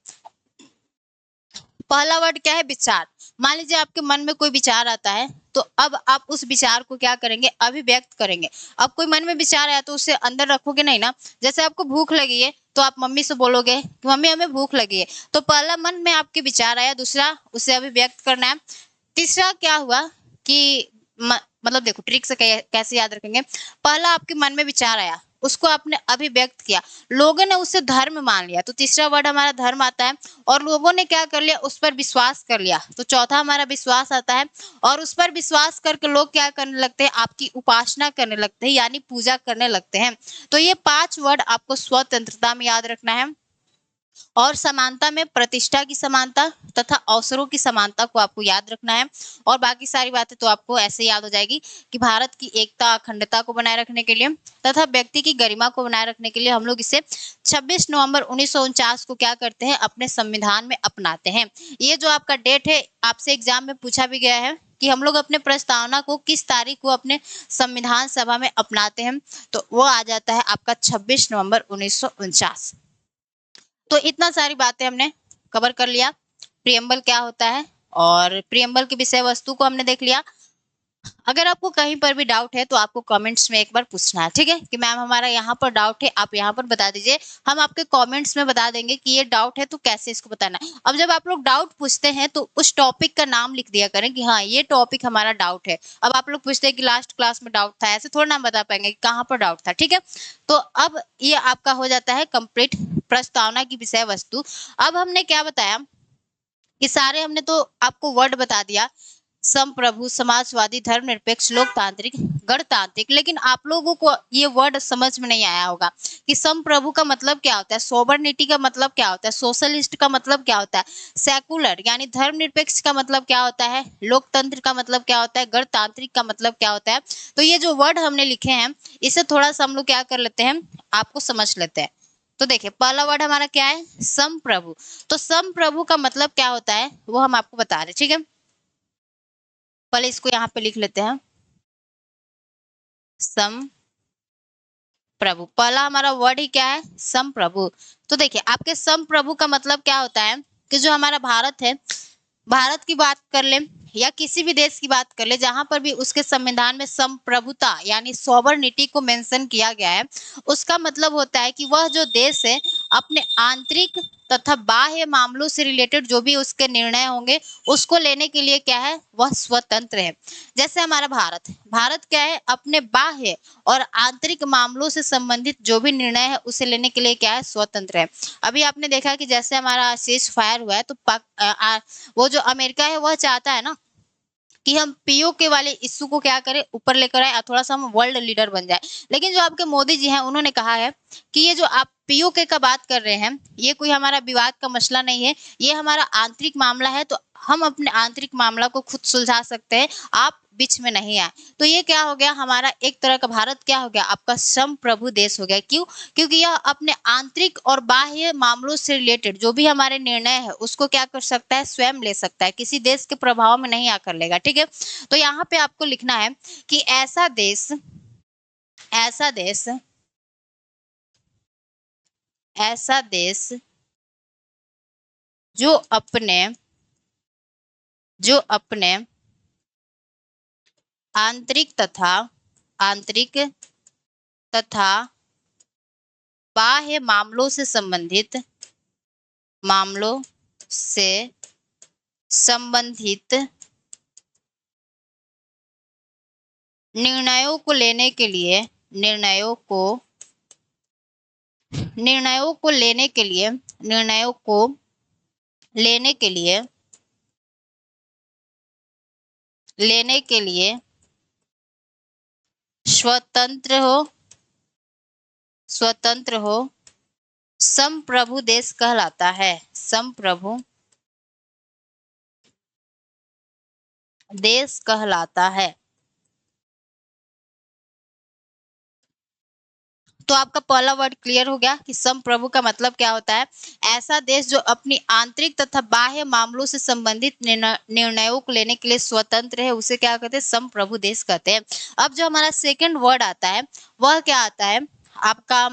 पहला वर्ड क्या है, विचार। मान लीजिए आपके मन में कोई विचार आता है तो अब आप उस विचार को क्या करेंगे, अभिव्यक्त करेंगे। अब कोई मन में विचार आया तो उसे अंदर रखोगे नहीं ना। जैसे आपको भूख लगी है तो आप मम्मी से बोलोगे कि मम्मी हमें भूख लगी है। तो पहला मन में आपके विचार आया, दूसरा उसे अभिव्यक्त करना है, तीसरा क्या हुआ कि मतलब देखो ट्रिक से कैसे याद रखेंगे। पहला आपके मन में विचार आया, उसको आपने अभिव्यक्त किया, लोगों ने उसे धर्म मान लिया, तो तीसरा वर्ड हमारा धर्म आता है। और लोगों ने क्या कर लिया, उस पर विश्वास कर लिया, तो चौथा हमारा विश्वास आता है। और उस पर विश्वास करके लोग क्या करने लगते हैं, आपकी उपासना करने लगते हैं, यानी पूजा करने लगते हैं। तो ये 5 वर्ड आपको स्वतंत्रता में याद रखना है। और समानता में प्रतिष्ठा की समानता तथा अवसरों की समानता को आपको याद रखना है। और बाकी सारी बातें तो आपको ऐसे याद हो जाएगी कि भारत की एकता अखंडता को बनाए रखने के लिए तथा व्यक्ति की गरिमा को बनाए रखने के लिए हम लोग इसे 26 नवंबर 1949 को क्या करते हैं, अपने संविधान में अपनाते हैं। ये जो आपका डेट है आपसे एग्जाम में पूछा भी गया है कि हम लोग अपने प्रस्तावना को किस तारीख को अपने संविधान सभा में अपनाते हैं, तो वो आ जाता है आपका 26 नवंबर 1949। तो इतना सारी बातें हमने कवर कर लिया। प्रियम्बल क्या होता है और प्रियम्बल की विषय वस्तु को हमने देख लिया। अगर आपको कहीं पर भी डाउट है तो आपको कमेंट्स में एक बार पूछना है, ठीक है, कि मैम हमारा यहाँ पर डाउट है, आप यहाँ पर बता दीजिए। हम आपके कमेंट्स में बता देंगे कि ये डाउट है तो कैसे इसको बताना है। अब जब आप लोग डाउट पूछते हैं तो उस टॉपिक का नाम लिख दिया करें कि हाँ ये टॉपिक हमारा डाउट है। अब आप लोग पूछते हैं कि लास्ट क्लास में डाउट था, ऐसे थोड़ा ना बता पाएंगे कि कहाँ पर डाउट था, ठीक है। तो अब ये आपका हो जाता है कंप्लीट प्रस्तावना की विषय वस्तु। अब हमने क्या बताया कि सारे हमने तो आपको वर्ड बता दिया, संप्रभु, समाजवादी, धर्मनिरपेक्ष, लोकतांत्रिक, गणतांत्रिक। लेकिन आप लोगों को ये वर्ड समझ में नहीं आया होगा कि संप्रभु का मतलब क्या होता है, सोबरनिटी का मतलब क्या होता है, सोशलिस्ट का मतलब क्या होता है, सेकुलर यानी धर्मनिरपेक्ष का मतलब क्या होता है, लोकतंत्र का मतलब क्या होता है, गणतांत्रिक का मतलब क्या होता है। तो ये जो वर्ड हमने लिखे हैं इसे थोड़ा सा हम लोग क्या कर लेते हैं, आपको समझ लेते हैं। तो देखिए पहला वर्ड हमारा क्या है, संप्रभु। तो संप्रभु का मतलब क्या होता है वो हम आपको बता रहे हैं, ठीक है। पहले इसको यहाँ पे लिख लेते हैं, सम प्रभु। पहला हमारा वर्ड ही क्या है, सम प्रभु। तो देखिए आपके सम प्रभु का मतलब क्या होता है कि जो हमारा भारत है, भारत की बात कर ले या किसी भी देश की बात कर ले जहां पर भी उसके संविधान में संप्रभुता यानी सॉवरनिटी को मेंशन किया गया है, उसका मतलब होता है कि वह जो देश है अपने आंतरिक तथा बाह्य मामलों से रिलेटेड जो भी उसके निर्णय होंगे उसको लेने के लिए क्या है, वह स्वतंत्र है। जैसे हमारा भारत, भारत क्या है, अपने बाह्य और आंतरिक मामलों से संबंधित जो भी निर्णय है उसे लेने के लिए क्या है, स्वतंत्र है। अभी आपने देखा कि जैसे हमारा सीज फायर हुआ है तो वो जो अमेरिका है वह चाहता है ना कि हम पीओके वाले इश्यू को क्या करें, ऊपर लेकर आए और थोड़ा सा हम वर्ल्ड लीडर बन जाए। लेकिन जो आपके मोदी जी हैं उन्होंने कहा है कि ये जो आप पीओके का बात कर रहे हैं ये कोई हमारा विवाद का मसला नहीं है, ये हमारा आंतरिक मामला है, तो हम अपने आंतरिक मामला को खुद सुलझा सकते हैं, आप बीच में नहीं आए। तो ये क्या हो गया, हमारा एक तरह का भारत क्या हो गया, आपका संप्रभु देश हो गया। क्यों, क्योंकि यह अपने आंतरिक और बाह्य मामलों से रिलेटेड जो भी हमारे निर्णय है उसको क्या कर सकता है, स्वयं ले सकता है, किसी देश के प्रभाव में नहीं आकर लेगा, ठीक है। तो यहाँ पे आपको लिखना है कि ऐसा देश ऐसा देश जो अपने जो अपने आंतरिक तथा आंतरिक तथा बाह्य मामलों से संबंधित निर्णयों को लेने के लिए निर्णयों को लेने के लिए निर्णयों को लेने के लिए लेने के लिए स्वतंत्र हो संप्रभु देश कहलाता है, संप्रभु देश कहलाता है। तो आपका पहला वर्ड क्लियर हो गया कि संप्रभु का मतलब क्या होता है, ऐसा देश जो अपनी आंतरिक तथा बाह्य मामलों से संबंधित निर्णयों को लेने के लिए स्वतंत्र है उसे क्या कहते हैं, संप्रभु देश कहते हैं। अब जो हमारा सेकंड वर्ड आता है वह क्या आता है आपका,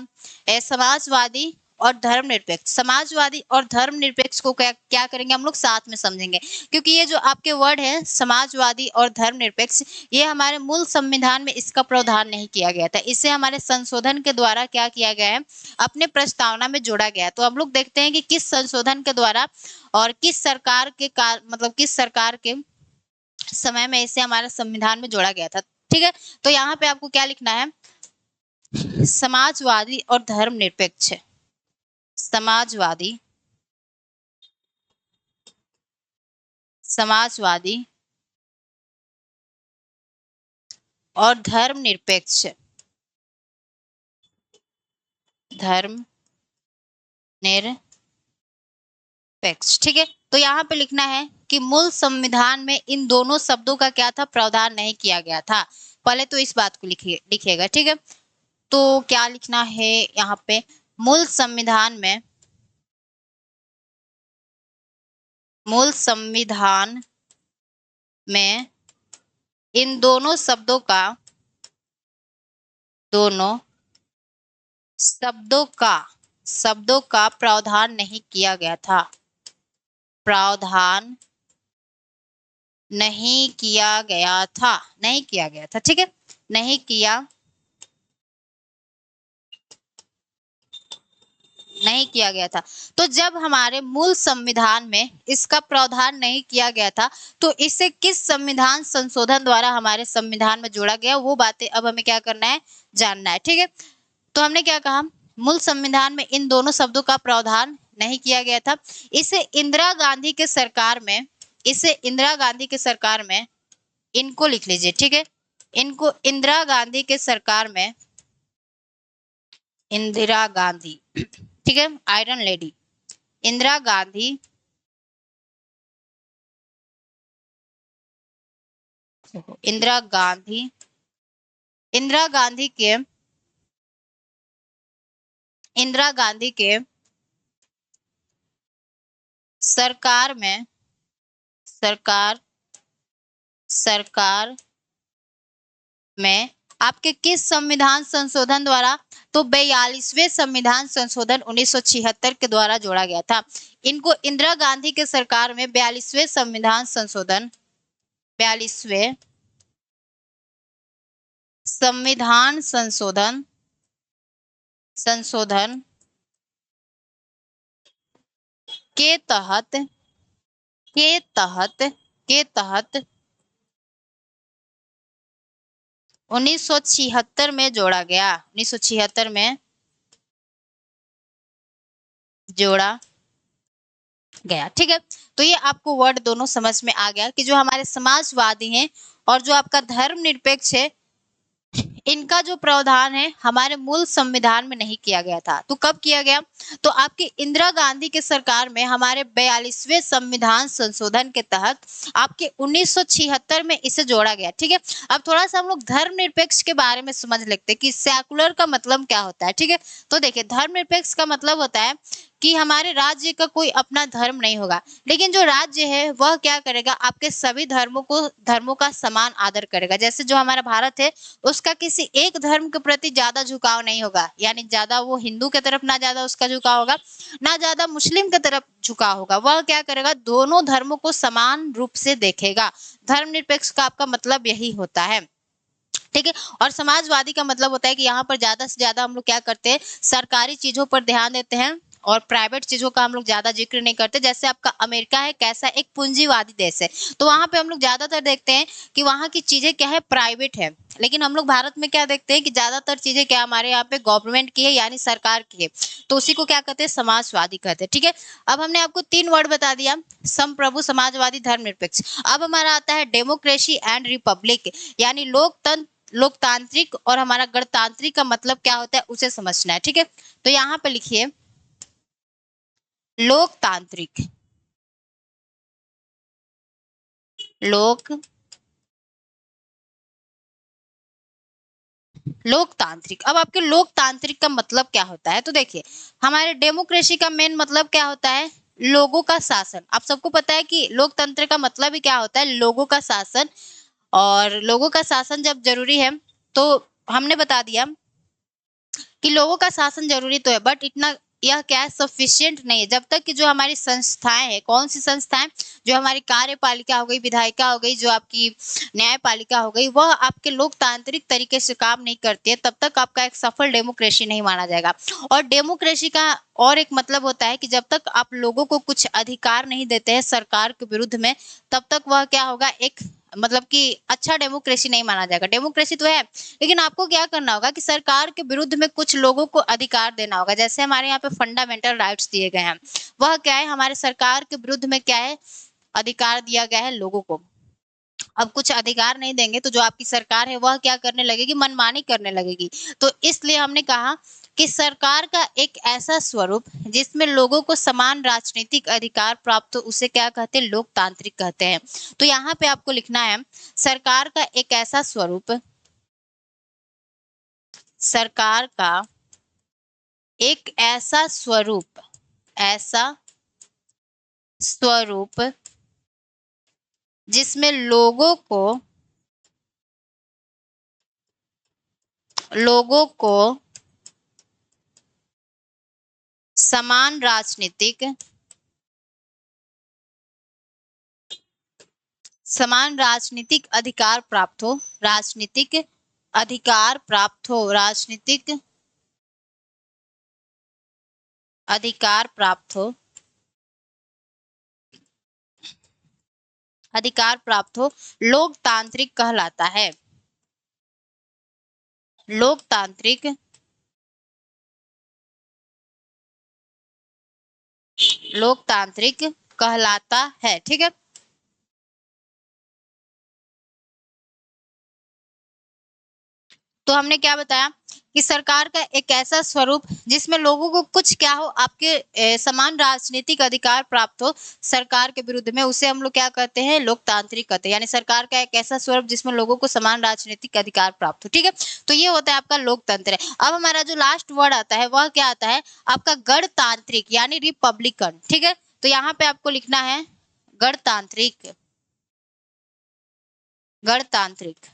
समाजवादी और धर्मनिरपेक्ष। समाजवादी और धर्मनिरपेक्ष को क्या क्या करेंगे हम लोग साथ में समझेंगे, क्योंकि ये जो आपके वर्ड है समाजवादी और धर्मनिरपेक्ष ये हमारे मूल संविधान में इसका प्रावधान नहीं किया गया था, इसे हमारे संशोधन के द्वारा क्या किया गया है, अपने प्रस्तावना में जोड़ा गया है। तो हम लोग देखते हैं कि किस संशोधन के द्वारा और किस सरकार के मतलब किस सरकार के समय में इसे हमारे संविधान में जोड़ा गया था, ठीक है। तो यहाँ पे आपको क्या लिखना है, समाजवादी और धर्मनिरपेक्ष, समाजवादी समाजवादी और धर्मनिरपेक्ष निरपेक्ष। ठीक है, तो यहाँ पे लिखना है कि मूल संविधान में इन दोनों शब्दों का क्या था, प्रावधान नहीं किया गया था। पहले तो इस बात को लिखिएगा। ठीक है, तो क्या लिखना है यहाँ पे, मूल संविधान में इन दोनों शब्दों का प्रावधान नहीं किया गया था। प्रावधान नहीं किया गया था। ठीक है, नहीं किया गया था। तो जब हमारे मूल संविधान में इसका प्रावधान नहीं किया गया था, तो इसे किस संविधान संशोधन द्वारा हमारे संविधान में जोड़ा गया, वो बातें अब हमें क्या करना है, जानना है। ठीक है, तो हमने क्या कहा, मूल संविधान में इन दोनों शब्दों का प्रावधान नहीं किया गया था। इसे इंदिरा गांधी के सरकार में इनको लिख लीजिए। ठीक है, इनको इंदिरा गांधी के सरकार में, इंदिरा गांधी, ठीक है, आयरन लेडी इंदिरा गांधी इंदिरा गांधी के सरकार में आपके किस संविधान संशोधन द्वारा, तो 42वें संविधान संशोधन 1976 के द्वारा जोड़ा गया था। इनको इंदिरा गांधी के सरकार में 42वें संविधान संशोधन के तहत 1976 में जोड़ा गया। 1976 में जोड़ा गया। ठीक है, तो ये आपको वर्ड दोनों समझ में आ गया कि जो हमारे समाजवादी हैं और जो आपका धर्मनिरपेक्ष है, इनका जो प्रावधान है हमारे मूल संविधान में नहीं किया गया था। तो कब किया गया, तो आपकी इंदिरा गांधी के सरकार में हमारे 42वें संविधान संशोधन के तहत आपके 1976 में इसे जोड़ा गया। ठीक है, अब थोड़ा सा हम लोग धर्मनिरपेक्ष के बारे में समझ लेते हैं कि सेकुलर का मतलब क्या होता है। ठीक है, तो देखिए धर्मनिरपेक्ष का मतलब होता है कि हमारे राज्य का कोई अपना धर्म नहीं होगा, लेकिन जो राज्य है वह क्या करेगा, आपके सभी धर्मों का समान आदर करेगा। जैसे जो हमारा भारत है उसका किसी एक धर्म के प्रति ज्यादा झुकाव नहीं होगा, यानी ज्यादा वो हिंदू की तरफ ना ज्यादा उसका झुकाव होगा, ना ज्यादा मुस्लिम की तरफ झुकाव होगा। वह क्या करेगा, दोनों धर्मों को समान रूप से देखेगा। धर्मनिरपेक्ष का आपका मतलब यही होता है। ठीक है, और समाजवादी का मतलब होता है कि यहाँ पर ज्यादा से ज्यादा हम लोग क्या करते हैं, सरकारी चीजों पर ध्यान देते हैं और प्राइवेट चीजों का हम लोग ज्यादा जिक्र नहीं करते। जैसे आपका अमेरिका है, कैसा एक पूंजीवादी देश है, तो वहां पे हम लोग ज्यादातर देखते हैं कि वहां की चीजें क्या है, प्राइवेट है। लेकिन हम लोग भारत में क्या देखते हैं कि ज्यादातर चीजें क्या हमारे यहाँ पे गवर्नमेंट की है, यानी सरकार की है। तो उसी को क्या कहते हैं, समाजवादी कहते हैं। ठीक है, अब हमने आपको 3 वर्ड बता दिया, संप्रभु, समाजवादी, धर्मनिरपेक्ष। अब हमारा आता है डेमोक्रेसी एंड रिपब्लिक, यानी लोकतांत्रिक और हमारा गणतांत्रिक का मतलब क्या होता है उसे समझना है। ठीक है, तो यहाँ पे लिखिए लोकतांत्रिक। अब आपके लोकतांत्रिक का मतलब क्या होता है, तो देखिए हमारे डेमोक्रेसी का मेन मतलब क्या होता है, लोगों का शासन। आप सबको पता है कि लोकतंत्र का मतलब ही क्या होता है, लोगों का शासन। और लोगों का शासन जब जरूरी है तो हमने बता दिया कि लोगों का शासन जरूरी तो है, बट इतना यह क्या है, सफिशिएंट नहीं है। जब तक कि जो हमारी संस्थाएं हैं, कौन सी संस्थाएं, जो हमारी कार्यपालिका हो गई, विधायिका हो गई, जो आपकी न्यायपालिका हो गई, वह आपके लोकतांत्रिक तरीके से काम नहीं करती है, तब तक आपका एक सफल डेमोक्रेसी नहीं माना जाएगा। और डेमोक्रेसी का और एक मतलब होता है कि जब तक आप लोगों को कुछ अधिकार नहीं देते हैं सरकार के विरुद्ध में, तब तक वह क्या होगा, एक मतलब कि अच्छा डेमोक्रेसी नहीं माना जाएगा। डेमोक्रेसी तो है, लेकिन आपको क्या करना होगा कि सरकार के विरुद्ध में कुछ लोगों को अधिकार देना होगा। जैसे हमारे यहाँ पे फंडामेंटल राइट्स दिए गए हैं, वह क्या है, हमारे सरकार के विरुद्ध में क्या है, अधिकार दिया गया है लोगों को। अब कुछ अधिकार नहीं देंगे तो जो आपकी सरकार है वह क्या करने लगेगी, मनमानी करने लगेगी। तो इसलिए हमने कहा कि सरकार का एक ऐसा स्वरूप जिसमें लोगों को समान राजनीतिक अधिकार प्राप्त हो उसे क्या कहते हैं, लोकतांत्रिक कहते हैं। तो यहाँ पे आपको लिखना है सरकार का एक ऐसा स्वरूप, सरकार का एक ऐसा स्वरूप, ऐसा स्वरूप जिसमें लोगों को समान राजनीतिक अधिकार प्राप्त हो, राजनीतिक अधिकार प्राप्त हो, राजनीतिक अधिकार प्राप्त हो, अधिकार प्राप्त हो, लोकतांत्रिक कहलाता है, लोकतांत्रिक लोकतांत्रिक कहलाता है। ठीक है, तो हमने क्या बताया कि सरकार का एक ऐसा स्वरूप जिसमें लोगों को कुछ क्या हो, आपके समान राजनीतिक अधिकार प्राप्त हो सरकार के विरुद्ध में, उसे हम लोग क्या कहते हैं, लोकतांत्रिक कहते हैं। यानी सरकार का एक ऐसा स्वरूप जिसमें लोगों को समान राजनीतिक अधिकार प्राप्त हो। ठीक है, तो ये होता है आपका लोकतंत्र। अब हमारा जो लास्ट वर्ड आता है वह क्या आता है, आपका गणतांत्रिक यानी रिपब्लिकन। ठीक है, तो यहाँ पे आपको लिखना है गणतांत्रिक, गणतांत्रिक,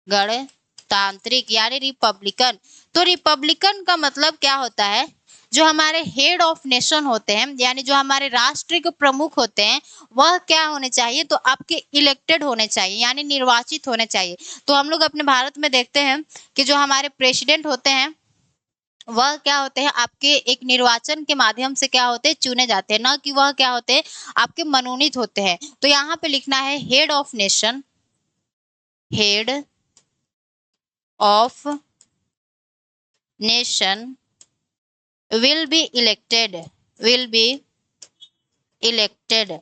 गणतांत्रिक यानी रिपब्लिकन। तो रिपब्लिकन का मतलब क्या होता है, जो हमारे हेड ऑफ नेशन होते हैं, यानी जो हमारे राष्ट्र के प्रमुख होते हैं, वह क्या होने चाहिए, तो आपके इलेक्टेड होने चाहिए, यानी निर्वाचित होने चाहिए। तो हम लोग अपने भारत में देखते हैं कि जो हमारे प्रेसिडेंट होते हैं वह क्या होते हैं, आपके एक निर्वाचन के माध्यम से क्या होते हैं, चुने जाते हैं, ना कि वह क्या होते हैं, आपके मनोनीत होते हैं। तो यहाँ पे लिखना है head of nation, head of nation will be elected,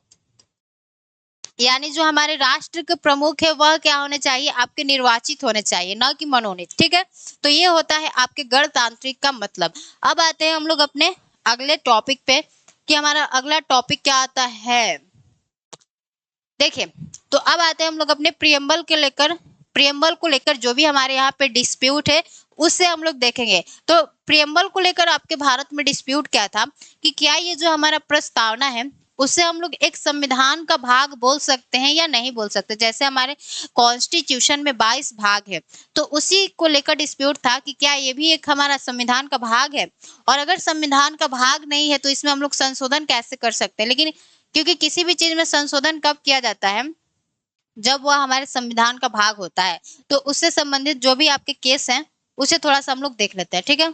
यानी जो हमारे राष्ट्र के प्रमुख है वह क्या होने चाहिए, आपके निर्वाचित होने चाहिए, ना कि मनोनीत। ठीक है, तो ये होता है आपके गणतांत्रिक का मतलब। अब आते हैं हम लोग अपने अगले टॉपिक पे कि हमारा अगला टॉपिक क्या आता है। देखिए, तो अब आते हैं हम लोग अपने प्रियम्बल को लेकर जो भी हमारे यहाँ पे डिस्प्यूट है उससे हम लोग देखेंगे। तो प्रियम्बल को लेकर आपके भारत में डिस्प्यूट क्या था कि क्या ये जो हमारा प्रस्तावना है उसे हम लोग एक संविधान का भाग बोल सकते हैं या नहीं बोल सकते। जैसे हमारे कॉन्स्टिट्यूशन में 22 भाग है, तो उसी को लेकर डिस्प्यूट था कि क्या ये भी एक हमारा संविधान का भाग है, और अगर संविधान का भाग नहीं है तो इसमें हम लोग संशोधन कैसे कर सकते हैं। लेकिन क्योंकि किसी भी चीज में संशोधन कब किया जाता है, जब वह हमारे संविधान का भाग होता है। तो उससे संबंधित जो भी आपके केस हैं उसे थोड़ा सा हम लोग देख लेते हैं। ठीक है,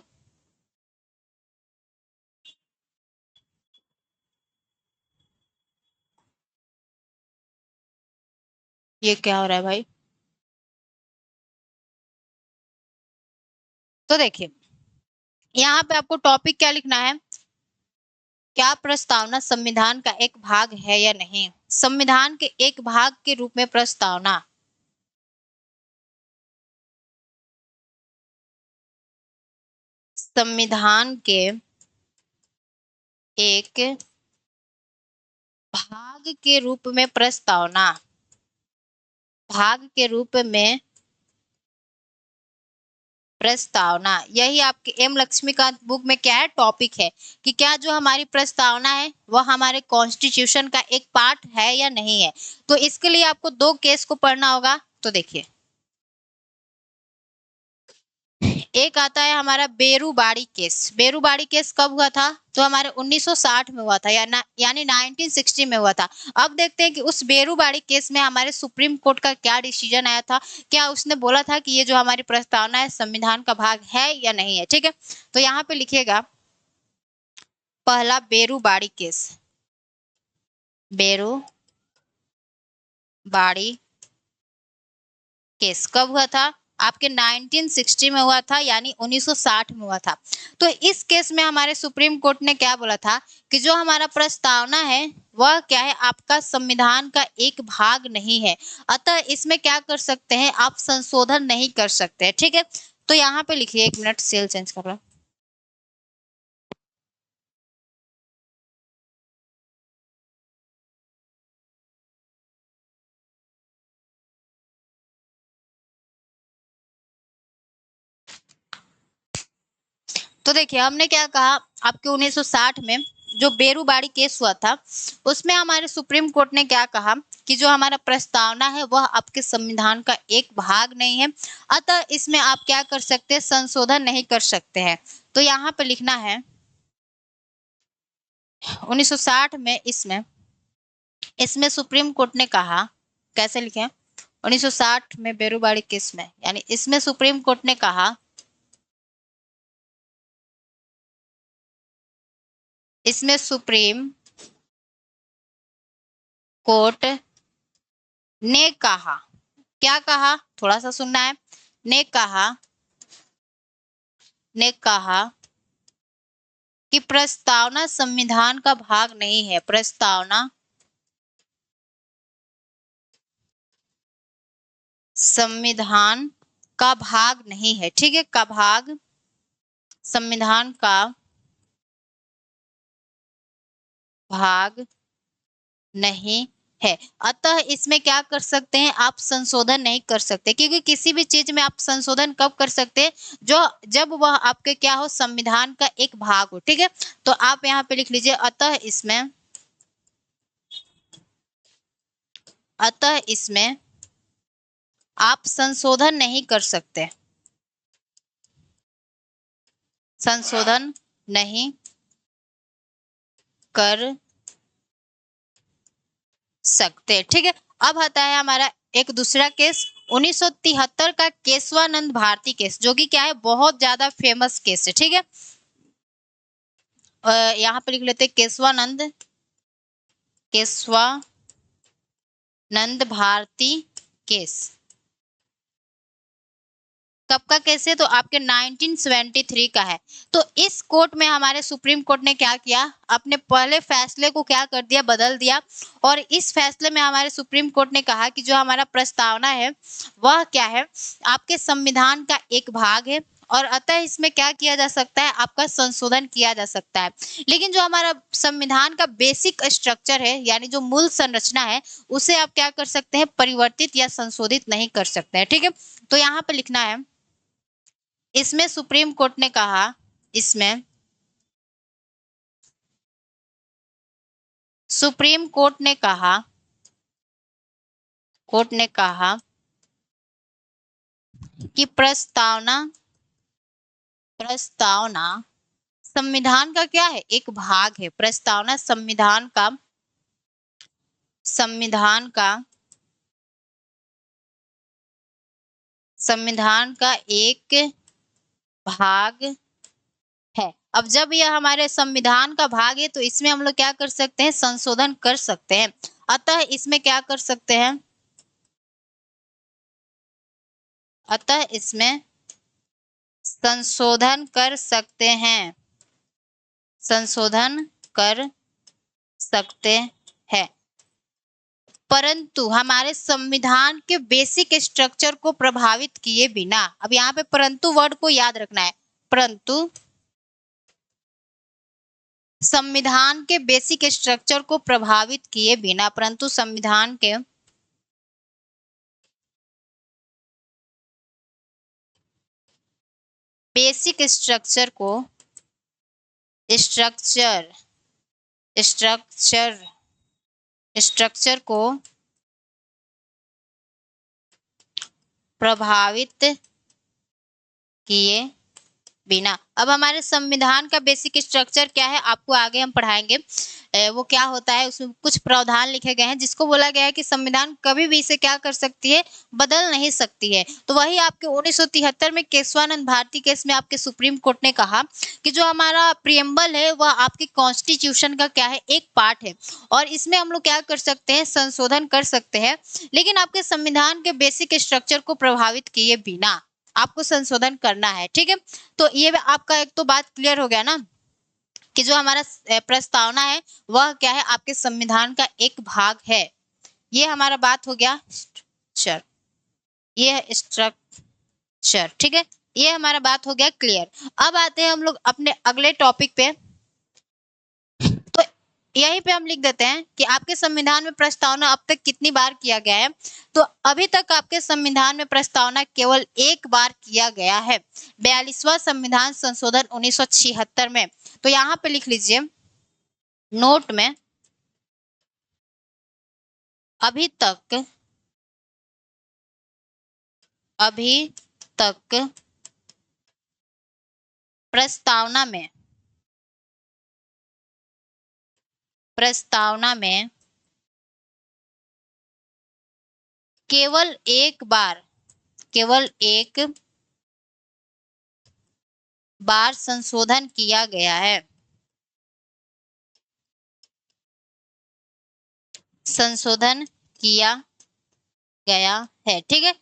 ये क्या हो रहा है भाई। तो देखिए, यहाँ पे आपको टॉपिक क्या लिखना है, क्या प्रस्तावना संविधान का एक भाग है या नहीं। संविधान के एक भाग के रूप में प्रस्तावना संविधान के एक भाग के रूप में प्रस्तावना, भाग के रूप में प्रस्तावना, यही आपके एम लक्ष्मीकांत बुक में क्या है, टॉपिक है कि क्या जो हमारी प्रस्तावना है वह हमारे कॉन्स्टिट्यूशन का एक पार्ट है या नहीं है। तो इसके लिए आपको 2 केस को पढ़ना होगा। तो देखिए, एक आता है हमारा बेरूबाड़ी केस। बेरूबाड़ी केस कब हुआ था, तो हमारे 1960 में हुआ था, यानी 1960 में हुआ था। अब देखते हैं कि उस बेरूबाड़ी केस में हमारे सुप्रीम कोर्ट का क्या डिसीजन आया था। क्या उसने बोला था कि ये जो हमारी प्रस्तावना है संविधान का भाग है या नहीं है। ठीक है, तो यहाँ पे लिखिएगा पहला बेरूबाड़ी केस, बेरूबाड़ी केस कब हुआ था, आपके 1960 में हुआ था, यानी 1960 में हुआ था। तो इस केस में हमारे सुप्रीम कोर्ट ने क्या बोला था कि जो हमारा प्रस्तावना है वह क्या है, आपका संविधान का एक भाग नहीं है, अतः इसमें क्या कर सकते हैं, आप संशोधन नहीं कर सकते। ठीक है, तो यहाँ पे लिखिए, 1 मिनट सेल चेंज कर रहा हूँ। तो देखिए हमने क्या कहा, आपके 1960 में जो बेरूबाड़ी केस हुआ था, उसमें हमारे सुप्रीम कोर्ट ने क्या कहा कि जो हमारा प्रस्तावना है वह आपके संविधान का एक भाग नहीं है, अतः इसमें आप क्या कर सकते हैं, संशोधन नहीं कर सकते हैं। तो यहाँ पे लिखना है 1960 में इसमें सुप्रीम कोर्ट ने कहा, कैसे लिखे, 1960 में बेरूबाड़ी केस में, यानी इसमें सुप्रीम कोर्ट ने कहा, इसमें सुप्रीम कोर्ट ने कहा, क्या कहा, थोड़ा सा सुनना है, ने कहा कि प्रस्तावना संविधान का भाग नहीं है, प्रस्तावना संविधान का भाग नहीं है, ठीक है, का भाग संविधान का भाग नहीं है, अतः इसमें क्या कर सकते हैं, आप संशोधन नहीं कर सकते, क्योंकि किसी भी चीज में आप संशोधन कब कर सकते हैं, जब वह आपके क्या हो, संविधान का एक भाग हो, ठीक है। तो आप यहाँ पे लिख लीजिए, अतः इसमें आप संशोधन नहीं कर सकते, संशोधन नहीं कर सकते, ठीक है। अब आता है हमारा एक दूसरा केस, 1973 का केशवानंद भारती केस, जो कि क्या है, बहुत ज्यादा फेमस केस है, ठीक है। यहाँ पे लिख लेते हैं केशवानंद भारती केस। कब का केस है, तो आपके 1973 का है। तो इस कोर्ट में हमारे सुप्रीम कोर्ट ने क्या किया, अपने पहले फैसले को क्या कर दिया, बदल दिया, और इस फैसले में हमारे सुप्रीम कोर्ट ने कहा कि जो हमारा प्रस्तावना है वह क्या है, आपके संविधान का एक भाग है, और अतः इसमें क्या किया जा सकता है, आपका संशोधन किया जा सकता है। लेकिन जो हमारा संविधान का बेसिक स्ट्रक्चर है, यानी जो मूल संरचना है, उसे आप क्या कर सकते हैं, परिवर्तित या संशोधित नहीं कर सकते हैं, ठीक है। तो यहाँ पे लिखना है, इसमें सुप्रीम कोर्ट ने कहा, इसमें सुप्रीम कोर्ट ने कहा कि प्रस्तावना संविधान का क्या है, एक भाग है, प्रस्तावना संविधान का एक भाग है। अब जब यह हमारे संविधान का भाग है, तो इसमें हम लोग क्या कर सकते हैं, संशोधन कर सकते हैं, अतः इसमें क्या कर सकते हैं, अतः इसमें संशोधन कर सकते हैं, संशोधन कर सकते हैं, परंतु हमारे संविधान के बेसिक स्ट्रक्चर को प्रभावित किए बिना। अब यहाँ पे परंतु वर्ड को याद रखना है, परंतु संविधान के बेसिक स्ट्रक्चर को प्रभावित किए बिना, परंतु संविधान के बेसिक स्ट्रक्चर को प्रभावित किए बिना। अब हमारे संविधान का बेसिक स्ट्रक्चर क्या है, आपको आगे हम पढ़ाएंगे, वो क्या होता है, उसमें कुछ प्रावधान लिखे गए हैं, जिसको बोला गया है कि संविधान कभी भी इसे क्या कर सकती है, बदल नहीं सकती है। तो वही आपके 1973 में केशवानंद भारती केस में आपके सुप्रीम कोर्ट ने कहा कि जो हमारा प्रियम्बल है वह आपके कॉन्स्टिट्यूशन का क्या है, एक पार्ट है, और इसमें हम लोग क्या कर सकते हैं, संशोधन कर सकते हैं, लेकिन आपके संविधान के बेसिक स्ट्रक्चर को प्रभावित किए बिना आपको संशोधन करना है, ठीक है। तो ये आपका एक तो बात क्लियर हो गया ना, कि जो हमारा प्रस्तावना है वह क्या है, आपके संविधान का एक भाग है। ये हमारा बात हो गया स्ट्रक्चर, ये है स्ट्रक्चर, ठीक है। ये हमारा बात हो गया क्लियर। अब आते हैं हम लोग अपने अगले टॉपिक पे। तो यहीं पे हम लिख देते हैं कि आपके संविधान में प्रस्तावना अब तक कितनी बार किया गया है। तो अभी तक आपके संविधान में प्रस्तावना केवल एक बार किया गया है, 42वां संविधान संशोधन 1976 में। तो यहाँ पे लिख लीजिए नोट में, अभी तक प्रस्तावना में केवल एक बार संशोधन किया गया है। संशोधन किया गया है, ठीक है।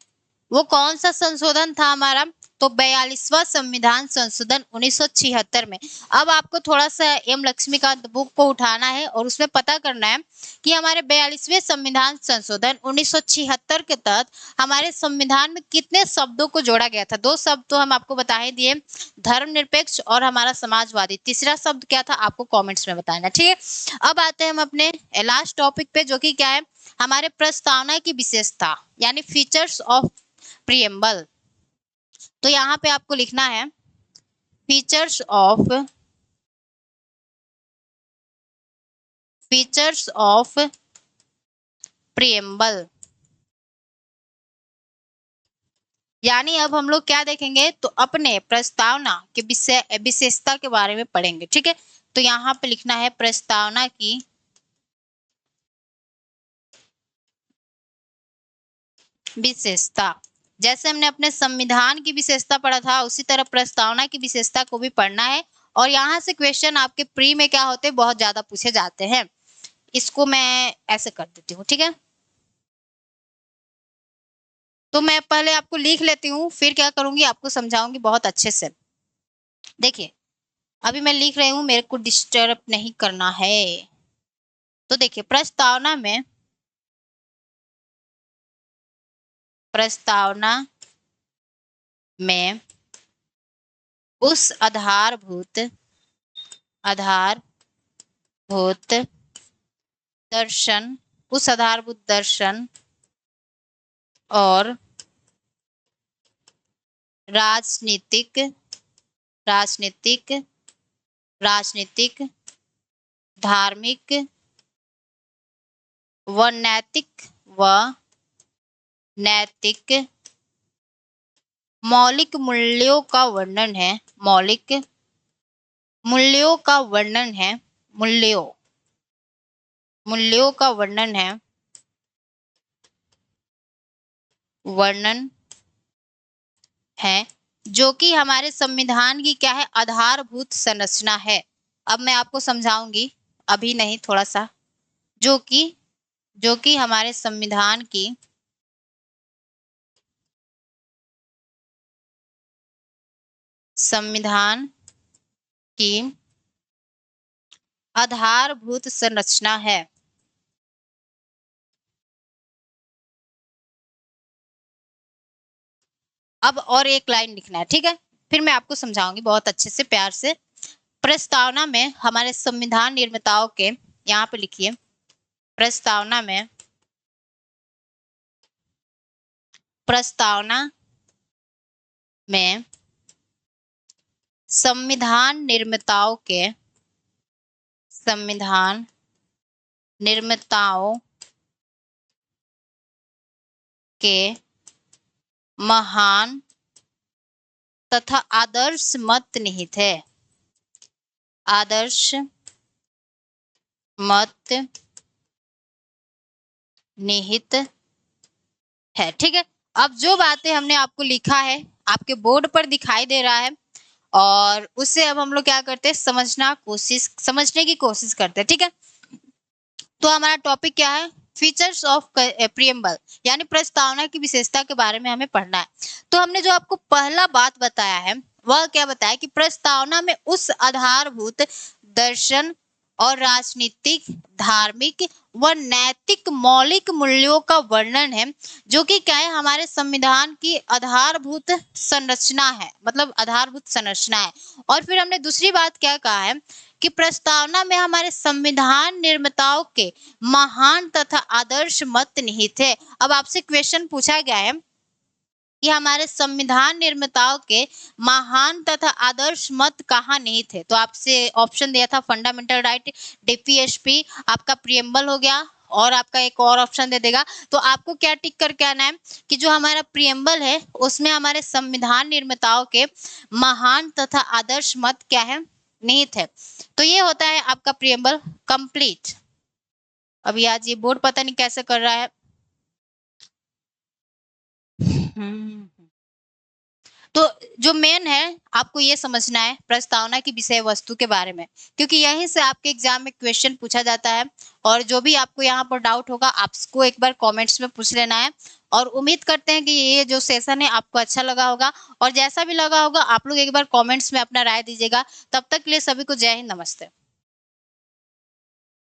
वो कौन सा संशोधन था हमारा? तो 42वां संविधान संशोधन 1976 में। अब आपको थोड़ा सा एम लक्ष्मीकांत बुक को उठाना है और उसमें पता करना है कि हमारे 42वें संविधान संशोधन 1976 के तहत हमारे संविधान में कितने शब्दों को जोड़ा गया था। 2 शब्द तो हम आपको बता ही दिए, धर्मनिरपेक्ष और हमारा समाजवादी। तीसरा शब्द क्या था आपको कॉमेंट्स में बताना, ठीक है। अब आते हैं हम अपने लास्ट टॉपिक पे, जो कि क्या है, हमारे प्रस्तावना की विशेषता यानी फीचर्स ऑफ प्रीएम्बल। तो यहाँ पे आपको लिखना है फीचर्स ऑफ प्रीएम्बल। यानी अब हम लोग क्या देखेंगे, तो अपने प्रस्तावना के विशेषता के बारे में पढ़ेंगे, ठीक है। तो यहाँ पे लिखना है प्रस्तावना की विशेषता। जैसे हमने अपने संविधान की विशेषता पढ़ा था, उसी तरह प्रस्तावना की विशेषता को भी पढ़ना है। और यहाँ से क्वेश्चन आपके प्री में क्या होते हैं, बहुत ज्यादा पूछे जाते हैं। इसको मैं ऐसे कर देती हूँ, ठीक है। तो मैं पहले आपको लिख लेती हूँ, फिर क्या करूंगी आपको समझाऊंगी बहुत अच्छे से। देखिए अभी मैं लिख रही हूँ, मेरे को डिस्टर्ब नहीं करना है। तो देखिए प्रस्तावना में उस आधारभूत दर्शन और राजनीतिक धार्मिक व नैतिक मौलिक मूल्यों का वर्णन है। मूल्यों का वर्णन है जो कि हमारे संविधान की क्या है, आधारभूत संरचना है। अब मैं आपको समझाऊंगी, अभी नहीं, थोड़ा सा। जो कि हमारे संविधान की आधारभूत संरचना है। अब और एक लाइन लिखना है, ठीक है, फिर मैं आपको समझाऊंगी बहुत अच्छे से, प्यार से। प्रस्तावना में हमारे संविधान निर्माताओं के, यहाँ पे लिखिए, प्रस्तावना में संविधान निर्माताओं के महान तथा आदर्श मत निहित है, ठीक है। अब जो बातें हमने आपको लिखा है आपके बोर्ड पर दिखाई दे रहा है, और उससे अब हम लोग क्या करते हैं, समझने की कोशिश करते हैं, ठीक है। तो हमारा टॉपिक क्या है, फीचर्स ऑफ प्रीएम्बल, यानी प्रस्तावना की विशेषता के बारे में हमें पढ़ना है। तो हमने जो आपको पहला बात बताया है वह क्या बताया कि प्रस्तावना में उस आधारभूत दर्शन और राजनीतिक, धार्मिक व नैतिक मौलिक मूल्यों का वर्णन है, जो कि क्या है, हमारे संविधान की आधारभूत संरचना है, मतलब आधारभूत संरचना है। और फिर हमने दूसरी बात क्या कहा है कि प्रस्तावना में हमारे संविधान निर्माताओं के महान तथा आदर्श मत निहित है। अब आपसे क्वेश्चन पूछा गया है कि हमारे संविधान निर्माताओं के महान तथा आदर्श मत कहाँ निहित थे। तो आपसे ऑप्शन दिया था फंडामेंटल राइट, डीपीएसपी, आपका प्रियम्बल हो गया, और आपका एक और ऑप्शन दे देगा। तो आपको क्या टिक करके आना है कि जो हमारा प्रियम्बल है उसमें हमारे संविधान निर्माताओं के महान तथा आदर्श मत क्या है, निहित है। तो ये होता है आपका प्रियम्बल कंप्लीट। अभी आज ये बोर्ड पता नहीं कैसे कर रहा है। तो जो मेन है आपको ये समझना है प्रस्तावना की विषय वस्तु के बारे में, क्योंकि यहीं से आपके एग्जाम में क्वेश्चन पूछा जाता है। और जो भी आपको यहाँ पर डाउट होगा आपको एक बार कमेंट्स में पूछ लेना है। और उम्मीद करते हैं कि ये जो सेशन है आपको अच्छा लगा होगा, और जैसा भी लगा होगा आप लोग एक बार कमेंट्स में अपना राय दीजिएगा। तब तक के लिए सभी को जय हिंद, नमस्ते।